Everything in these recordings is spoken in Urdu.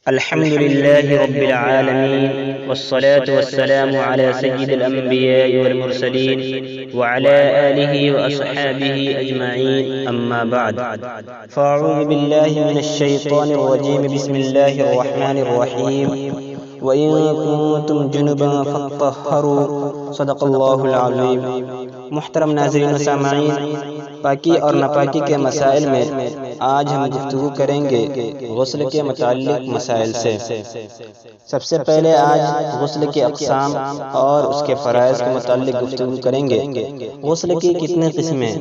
الحمد لله رب العالمين، والصلاة والسلام على سيد الأنبياء والمرسلين وعلى آله وأصحابه أجمعين، أما بعد. فأعوذ بالله من الشيطان الرجيم. بسم الله الرحمن الرحيم. وَإِن كُنتُمْ جُنُبًا فَاطَّهَّرُوا. صدق اللہ العظیم. محترم ناظرین و سامعین، پاکی اور ناپاکی کے مسائل میں آج ہم گفتگو کریں گے غسل کے متعلق مسائل سے. سب سے پہلے آج غسل کے اقسام اور اس کے فرائض کے متعلق گفتگو کریں گے. غسل کی کتنے قسمیں؟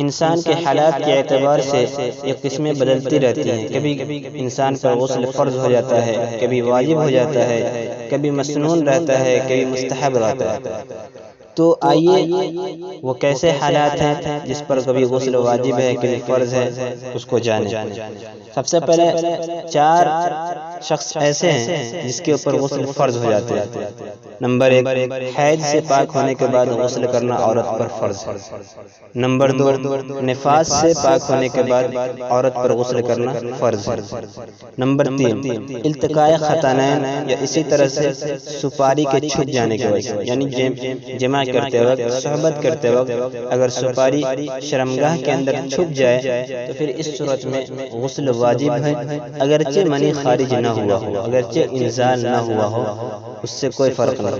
انسان کے حالات کے اعتبار سے یہ قسمیں بدلتی رہتی ہیں. کبھی انسان پر غسل فرض ہو جاتا ہے، کبھی واجب ہو جاتا ہے، کبھی مسنون رہتا ہے، کبھی مستحب رہتا ہے. تو آئیے وہ کیسے حالات ہیں جس پر کبھی غسل واجب ہے، کبھی فرض ہے، اس کو جانیں. سب سے پہلے 4 شخص ایسے ہیں جس کے اوپر غسل فرض ہو جاتے ہیں. نمبر 1، حیض سے پاک ہونے کے بعد غسل کرنا عورت پر فرض. نمبر 2، نفاس سے پاک ہونے کے بعد عورت پر غسل کرنا فرض. نمبر 3، التقاء ختانین یا اسی طرح سے سپاری کے چھپ جانے کی وجہ سے، یعنی جمع کرتے وقت، صحبت کرتے وقت اگر سپاری شرمگاہ کے اندر چھپ جائے تو پھر اس صورت میں غسل واجب ہے، اگرچہ منی خارج نہ ہوا ہو، اگرچہ انزال نہ ہوا ہو، اس سے کوئی فرق نہیں.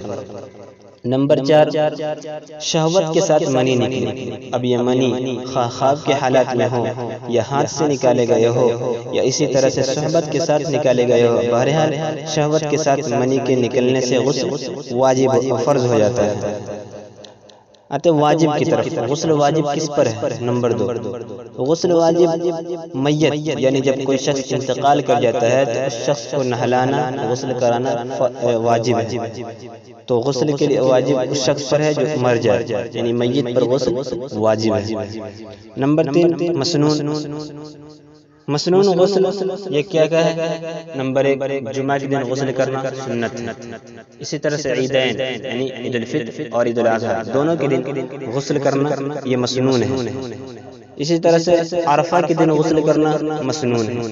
نمبر 4، شہوت کے ساتھ منی نکلی. اب یہ منی خواب کے حالات میں ہو یا ہاتھ سے نکالے گئے ہو یا اسی طرح سے صحبت کے ساتھ نکالے گئے ہو، بہرحال شہوت کے ساتھ منی کے نکلنے سے غسل واجب و فرض ہو جاتا ہے. آتے واجب کی طرف. غسل واجب کس پر ہے؟ نمبر 2، غسل واجب میت، یعنی جب کوئی شخص انتقال کر جاتا ہے تو اس شخص کو نہلانا، غسل کرانا واجب ہے. تو غسل کے لیے واجب اس شخص پر ہے جو مر جائے، یعنی میت پر غسل واجب ہے. نمبر 3، مسنون غسل. یہ کیا ہے؟ نمبر 1، جمعہ کے دن غسل کرنا سنت. اسی طرح سے عیدین یعنی عید الفطر اور عید الاضحیٰ دونوں کے دن غسل کرنا یہ مسنون ہے. اسی طرح سے عرفہ کے دن غسل کرنا مسنون ہے،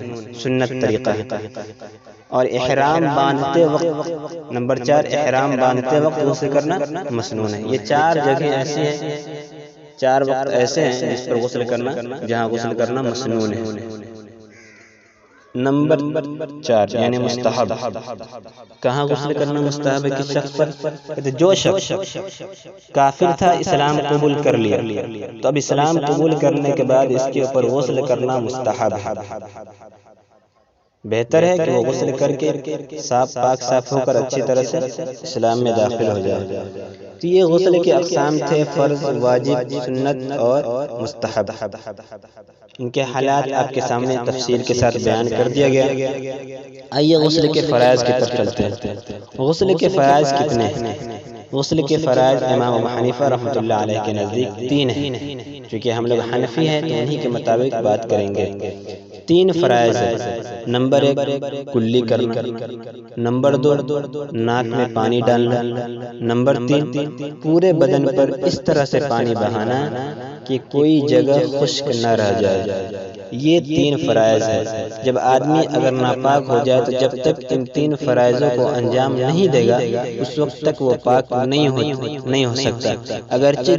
سنت طریقہ ہے. اور احرام باندھتے وقت، نمبر 4، احرام باندھتے وقت غسل کرنا مسنون ہے. یہ 4 جگہیں ایسی ہیں، 4 وقت ایسے ہیں جس پر غسل کرنا، جہاں غسل کرنا مسنون ہے. نمبر 4 یعنی مستحب. کہاں غسل کرنا مستحب ہے؟ کس شخص پر؟ جو شخص کافر تھا، اسلام قبول کر لیا، تو اب اسلام قبول کرنے کے بعد اس کے اوپر غسل کرنا مستحب ہے. بہتر ہے کہ وہ غسل کر کے پاک صاف ہو کر اچھی طرح سے اسلام میں داخل ہو جائے. تو یہ غسل کے اقسام تھے: فرض، واجب، سنت اور مستحب. ان کے حالات آپ کے سامنے تفصیل کے ساتھ بیان کر دیا گیا. آئیے غسل کے فرائض کی طرف چلتے ہیں. غسل کے فرائض کتنے ہیں؟ غسل کے فرائض امام ابو حنیفہ رحمۃ اللہ علیہ کے نزدیک 3 ہیں. چونکہ ہم لوگ حنفی ہیں تو انہی کے مطابق بات کریں گے. 3 فرائض ہیں. نمبر 1، کلی کرنا. نمبر 2، ناک میں پانی ڈالنا. نمبر 3، پورے بدن پر اس طرح سے پانی بہانا کہ کوئی جگہ خشک نہ رہ جائے. یہ 3 فرائض ہیں. جب آدمی اگر ناپاک ہو جائے تو جب تک ان 3 فرائضوں کو انجام نہیں دے گا اس وقت تک وہ پاک نہیں ہو سکتا. اگرچہ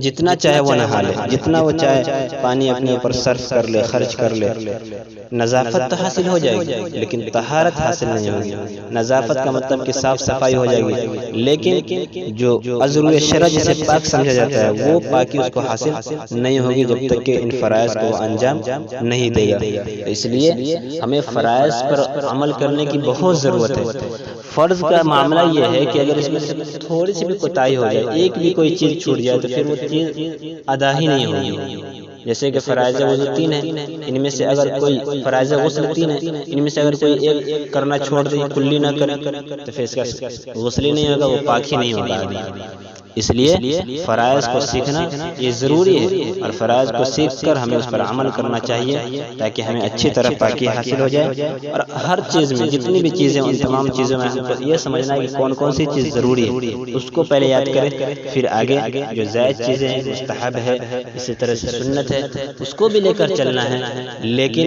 جتنا چاہے وہ نہا لے، جتنا وہ چاہے پانی اپنے اوپر صرف کر لے، خرچ کر لے، نظافت تو حاصل ہو جائے گی لیکن طہارت حاصل نہیں ہوگی. نظافت کا مطلب کہ صاف صفائی ہو جائے گی، لیکن جو عذر شرع جسے پاک سمجھا جاتا ہے وہ پاکی اس کو حاصل نہیں ہوگی جب تک کہ ان فرائض کو انجام نہیں دے گا. اس لیے ہمیں فرائض پر عمل کرنے کی بہت ضرورت ہے. فرض کا معاملہ یہ ہے کہ اگر اس میں سے تھوڑی سی بھی کوتاہی ہو جائے، ایک بھی کوئی چیز چھوٹ جائے تو پھر وہ چیز ادا ہی نہیں ہوگی. جیسے کہ فرائض وضو 3 ہیں، ان میں سے اگر کوئی فرائض غسل 3 ہیں، ان میں سے اگر کوئی ایک کرنا چھوڑ دے، کلی نہ کرے، تو پھر اس کا غسل ہی نہیں ہوگا، وہ پاک ہی نہیں ہوگا. اس لیے فرائض کو سیکھنا یہ ضروری ہے، اور فرائض کو سیکھ کر ہمیں اس پر عمل کرنا چاہیے تاکہ ہمیں اچھی طرح پاکی حاصل ہو جائے۔ اور ہر چیز میں جتنی بھی چیزیں، ان تمام چیزوں میں ہم کو یہ سمجھنا ہے کہ کون کون سی چیز ضروری ہے، اس کو پہلے یاد کریں، پھر آگے جو زائد چیزیں ہیں، مستحب ہے، اسی طرح سے سنت ہے، اس کو بھی لے کر چلنا ہے۔ لیکن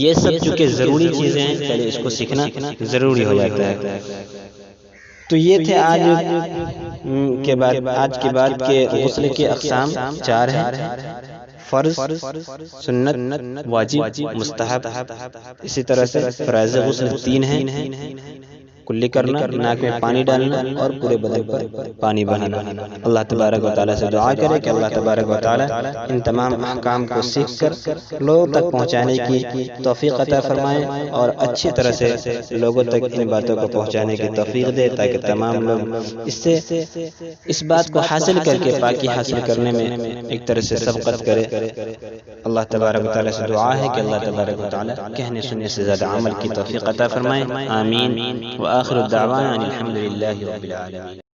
یہ سب چونکہ ضروری چیزیں ہیں، پہلے اس کو سیکھنا ضروری ہو جاتا ہے۔ تو یہ تھے آج کے بعد کے غسل کے اقسام 4 ہیں: فرض، سنت، واجب، مستحب۔ اسی طرح سے فرائض غسل 3 ہیں: کلی کرنا، ناک میں پانی ڈالنا، اور پورے بدن پر پانی بہانا۔ اللہ تبارک و تعالیٰ سے دعا کرے کہ اللہ تبارک و تعالیٰ ان تمام احکام کو سیکھ کر لوگوں تک پہنچانے کی توفیق عطا فرمائے، اور اچھی طرح سے لوگوں تک ان باتوں کو پہنچانے کی توفیق دے، تاکہ تمام لوگ اس بات کو حاصل کر کے پاکی حاصل کرنے میں ایک طرح سے سبقت کرے۔ اللہ تبارک و تعالیٰ سے دعا ہے کہ اللہ تبارک و تعالیٰ کہنے سننے سے زیادہ عمل کی توفیق عطا فرمائے۔ آمین۔ وآخر الدعوانا ان الحمد للہ رب العالمین۔